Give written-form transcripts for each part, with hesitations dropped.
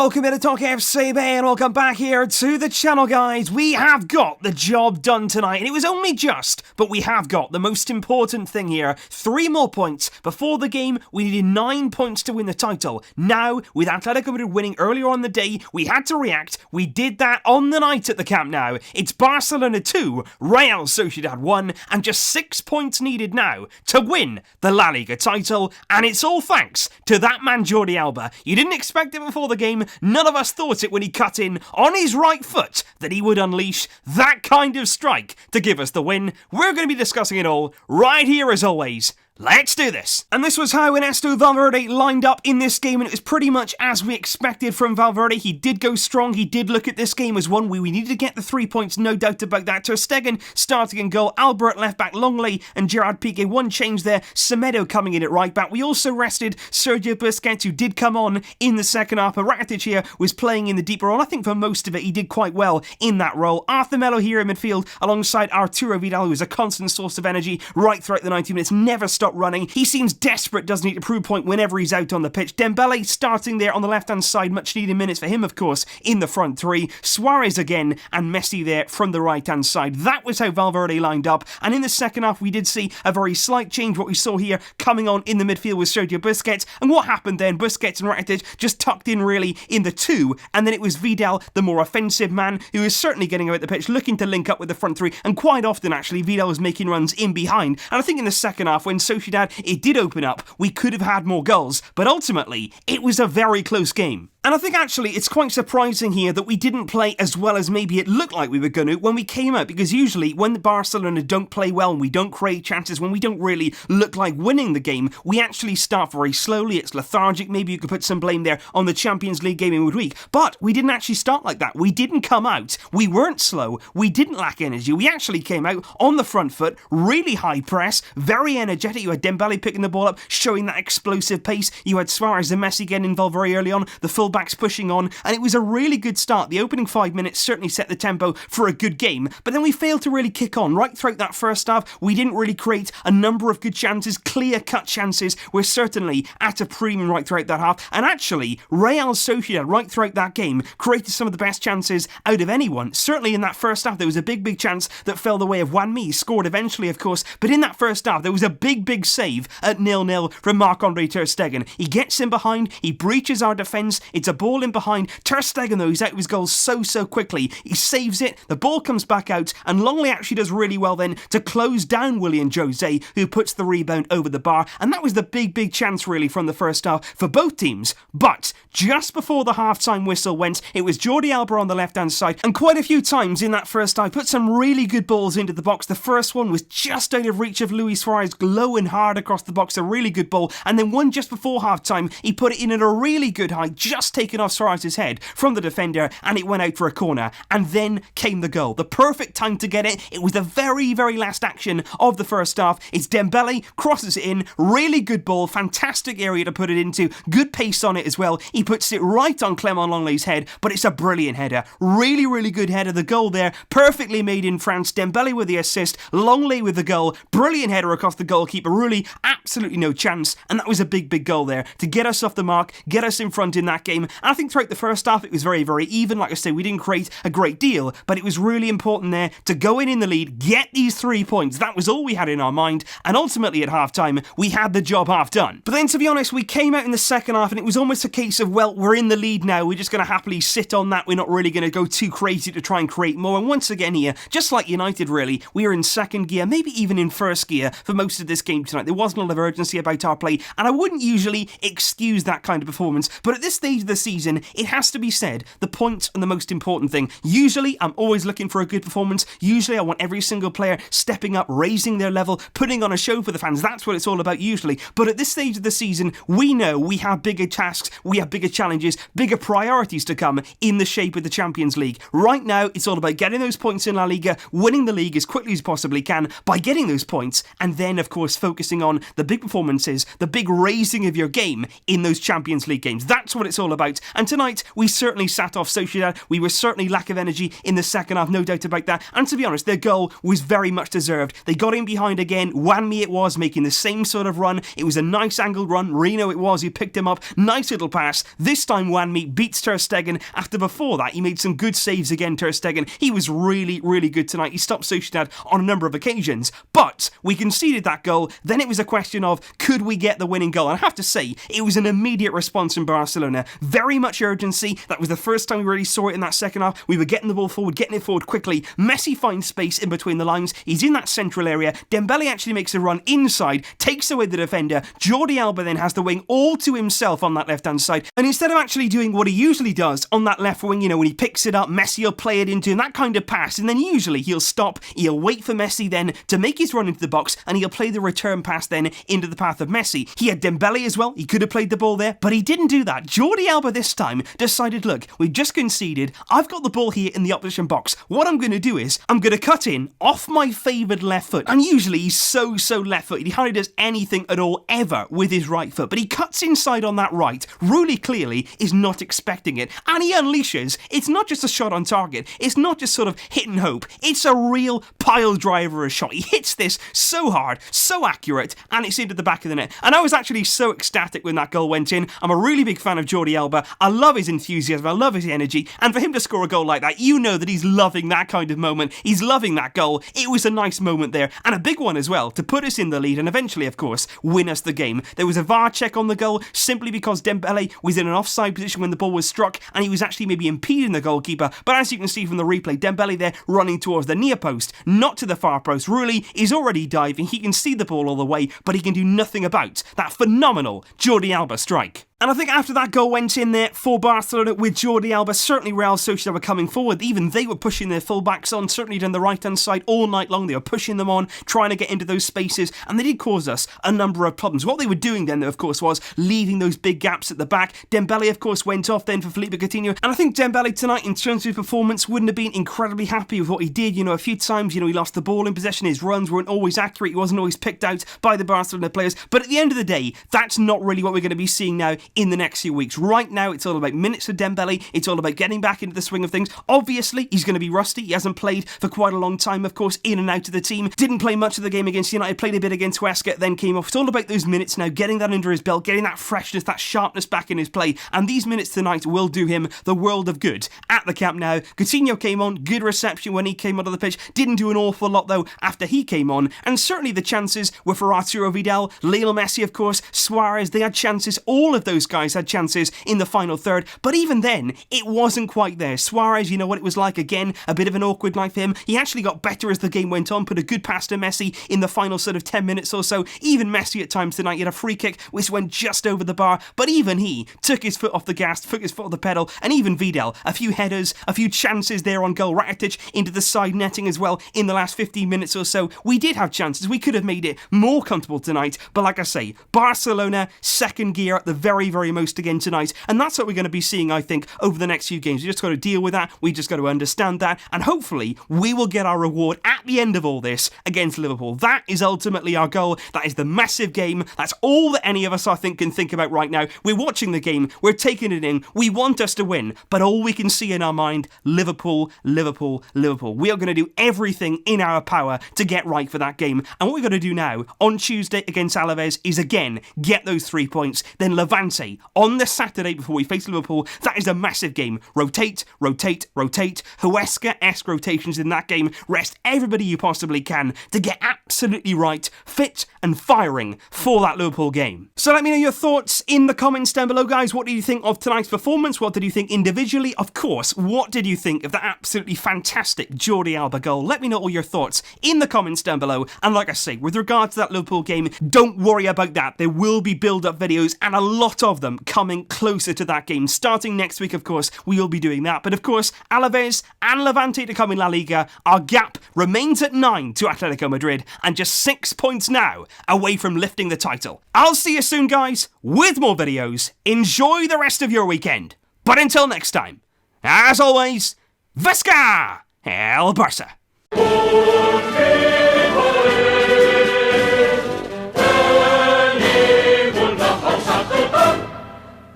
Welcome to TalkFCB and welcome back here to the channel, guys. We have got the job done tonight, and it was only just, but we have got the most important thing here. 3 more points. Before the game, we needed 9 points to win the title. Now, with Atletico Madrid winning earlier on the day, we had to react. We did that on the night at the Camp Nou. It's Barcelona 2, Real Sociedad 1, and just 6 points needed now to win the La Liga title, and it's all thanks to that man Jordi Alba. You didn't expect it before the game. None of us thought it when he cut in on his right foot that he would unleash that kind of strike to give us the win. We're going to be discussing it all right here as always. Let's do this. And this was how Ernesto Valverde lined up in this game, and it was pretty much as we expected from Valverde. He did go strong. He did look at this game as one where we needed to get the 3 points, no doubt about that. Ter Stegen starting in goal, Alba at left back, Lenglet and Gerard Piqué. One change there, Semedo coming in at right back. We also rested Sergio Busquets, who did come on in the second half. Rakitic here was playing in the deeper role. I think for most of it, he did quite well in that role. Arthur Melo here in midfield, alongside Arturo Vidal, who is a constant source of energy right throughout the 90 minutes, never stopped running. He seems desperate, doesn't he, to prove point whenever he's out on the pitch. Dembele starting there on the left-hand side, much needed minutes for him, of course, in the front three. Suarez again, and Messi there from the right-hand side. That was how Valverde lined up, and in the second half we did see a very slight change. What we saw here coming on in the midfield was Sergio Busquets, and what happened then? Busquets and Rakitic just tucked in really in the two, and then it was Vidal, the more offensive man, who is certainly getting out the pitch, looking to link up with the front three, and quite often actually Vidal was making runs in behind. And I think in the second half, when Sociedad, it did open up, we could have had more goals, but ultimately it was a very close game. And I think actually it's quite surprising here that we didn't play as well as maybe it looked like we were going to when we came out, because usually when the Barcelona don't play well and we don't create chances, when we don't really look like winning the game, we actually start very slowly. It's lethargic. Maybe you could put some blame there on the Champions League game in midweek, but we didn't actually start like that. We didn't come out. We weren't slow. We didn't lack energy. We actually came out on the front foot, really high press, very energetic. You had Dembele picking the ball up, showing that explosive pace. You had Suarez and Messi getting involved very early on, the fullbacks pushing on, and it was a really good start. The opening 5 minutes certainly set the tempo for a good game, but then we failed to really kick on. Right throughout that first half, we didn't really create a number of good chances, clear-cut chances. We're certainly at a premium right throughout that half, and actually, Real Sociedad, right throughout that game, created some of the best chances out of anyone. Certainly in that first half, there was a big chance that fell the way of Wanmi, scored eventually, of course, but in that first half, there was a big save at 0-0 from Marc-Andre Ter Stegen. He gets in behind, he breaches our defence, it's a ball in behind. Ter Stegen, though, he's out of his goal so quickly. He saves it, the ball comes back out, and Longley actually does really well then to close down Willian Jose, who puts the rebound over the bar, and that was the big chance really from the first half for both teams. But just before the half-time whistle went, it was Jordi Alba on the left-hand side, and quite a few times in that first half, put some really good balls into the box. The first one was just out of reach of Luis Suarez, low and hard across the box, a really good ball, and then one just before half-time, he put it in at a really good height, just taken off Suarez's head from the defender, and it went out for a corner, and then came the goal. The perfect time to get it. It was the very last action of the first half. It's Dembele, crosses it in, really good ball, fantastic area to put it into, good pace on it as well. He puts it right on Clement Lenglet's head, but it's a brilliant header. Really good header. The goal there, perfectly made in France. Dembele with the assist, Lenglet with the goal, brilliant header across the goalkeeper, really absolutely no chance, and that was a big goal there to get us off the mark, get us in front in that game. And I think throughout the first half it was very even. Like I say, we didn't create a great deal, but it was really important there to go in the lead, get these 3 points. That was all we had in our mind, and ultimately at half-time we had the job half done. But then, to be honest, we came out in the second half and it was almost a case of, well, we're in the lead now, we're just going to happily sit on that, we're not really going to go too crazy to try and create more. And once again here, just like United really, we were in second gear, maybe even in first gear for most of this game tonight. There wasn't a lot of urgency about our play, and I wouldn't usually excuse that kind of performance, but at this stage of the season, it has to be said, the points are the most important thing. Usually, I'm always looking for a good performance. Usually, I want every single player stepping up, raising their level, putting on a show for the fans. That's what it's all about usually. But at this stage of the season, we know we have bigger tasks, we have bigger challenges, bigger priorities to come in the shape of the Champions League. Right now, it's all about getting those points in La Liga, winning the league as quickly as you possibly can by getting those points, and then, of course, focusing on the big performances, the big raising of your game in those Champions League games. That's what it's all about. And tonight, we certainly sat off Sociedad. We were certainly lack of energy in the second half, no doubt about that. And to be honest, their goal was very much deserved. They got in behind again. Wanmi it was, making the same sort of run. It was a nice angled run. Reno it was, who picked him up. Nice little pass. This time Wanmi beats Ter Stegen. After before that, he made some good saves again, Ter Stegen. He was really, really good tonight. He stopped Sociedad on a number of occasions. But we conceded that goal. Then it was a question of, could we get the winning goal? And I have to say, it was an immediate response from Barcelona. Very much urgency. That was the first time we really saw it in that second half. We were getting the ball forward, getting it forward quickly. Messi finds space in between the lines. He's in that central area. Dembele actually makes a run inside, takes away the defender. Jordi Alba then has the wing all to himself on that left-hand side. And instead of actually doing what he usually does on that left wing, when he picks it up, Messi will play it into him, that kind of pass. And then usually he'll stop, he'll wait for Messi then to make his run into the box, and he'll play the return pass then into the path of Messi. He had Dembele as well. He could have played the ball there, but he didn't do that. Jordi Alba this time decided, look, we've just conceded. I've got the ball here in the opposition box. What I'm going to do is, I'm going to cut in off my favoured left foot. And usually he's so left-footed. He hardly does anything at all ever with his right foot. But he cuts inside on that right, really clearly is not expecting it. And he unleashes. It's not just a shot on target. It's not just sort of hit and hope. It's a real pile driver of a shot. He hits this so hard, so accurate, and it's into the back of the net. And I was actually so ecstatic when that goal went in. I'm a really big fan of Jordi Alba. I love his enthusiasm. I love his energy. And for him to score a goal like that, you know that he's loving that kind of moment. He's loving that goal. It was a nice moment there, and a big one as well, to put us in the lead and eventually, of course, win us the game. There was a VAR check on the goal simply because Dembele was in an offside position when the ball was struck, and he was actually maybe impeding the goalkeeper. But as you can see from the replay, Dembele there running towards the near post, not to the far post. Really, he's already diving. He can see the ball all the way, but he can do nothing about that phenomenal Jordi Alba strike. And I think after that goal went in there for Barcelona with Jordi Alba, certainly Real Sociedad were coming forward. Even they were pushing their fullbacks on, certainly down the right-hand side all night long. They were pushing them on, trying to get into those spaces, and they did cause us a number of problems. What they were doing then, though, of course, was leaving those big gaps at the back. Dembele, of course, went off then for Felipe Coutinho. And I think Dembele tonight, in terms of his performance, wouldn't have been incredibly happy with what he did. A few times, he lost the ball in possession. His runs weren't always accurate. He wasn't always picked out by the Barcelona players. But at the end of the day, that's not really what we're going to be seeing now in the next few weeks. Right now, it's all about minutes for Dembele. It's all about getting back into the swing of things. Obviously, he's going to be rusty. He hasn't played for quite a long time, of course, in and out of the team. Didn't play much of the game against United. Played a bit against Huesca, then came off. It's all about those minutes now, getting that under his belt, getting that freshness, that sharpness back in his play. And these minutes tonight will do him the world of good at the Camp Nou. Coutinho came on, good reception when he came onto the pitch. Didn't do an awful lot, though, after he came on. And certainly the chances were for Arturo Vidal, Lionel Messi, of course, Suarez. They had chances. All of those guys had chances in the final third, but even then, it wasn't quite there. Suarez, you know what it was like, again, a bit of an awkward night for him. He actually got better as the game went on, put a good pass to Messi in the final sort of 10 minutes or so. Even Messi at times tonight, he had a free kick which went just over the bar, but even he took his foot off the gas, took his foot off the pedal, and even Vidal, a few headers, a few chances there on goal. Rakitic into the side netting as well in the last 15 minutes or so. We did have chances. We could have made it more comfortable tonight, but like I say, Barcelona, second gear at the very, very most again tonight, and that's what we're going to be seeing, I think, over the next few games. We just got to deal with that. We just got to understand that, and hopefully we will get our reward at the end of all this against Liverpool. That is ultimately our goal. That is the massive game. That's all that any of us, I think, can think about right now. We're watching the game. We're taking it in. We want us to win, but all we can see in our mind, Liverpool, Liverpool, Liverpool. We are going to do everything in our power to get right for that game, and what we're going to do now on Tuesday against Alaves is again get those 3 points. Then Levante on the Saturday before we face Liverpool. That is a massive game. Rotate, rotate, rotate. Huesca-esque rotations in that game. Rest everybody you possibly can to get absolutely right, fit and firing for that Liverpool game. So let me know your thoughts in the comments down below, guys. What did you think of tonight's performance? What did you think individually? Of course, what did you think of that absolutely fantastic Jordi Alba goal? Let me know all your thoughts in the comments down below. And like I say, with regard to that Liverpool game, don't worry about that. There will be build-up videos and a lot of them coming closer to that game. Starting next week, of course, we will be doing that. But of course, Alaves and Levante to come in La Liga. Our gap remains at 9 to Atletico Madrid and just 6 points now away from lifting the title. I'll see you soon, guys, with more videos. Enjoy the rest of your weekend. But until next time, as always, Visca El Barça.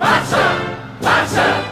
Barça! Barça!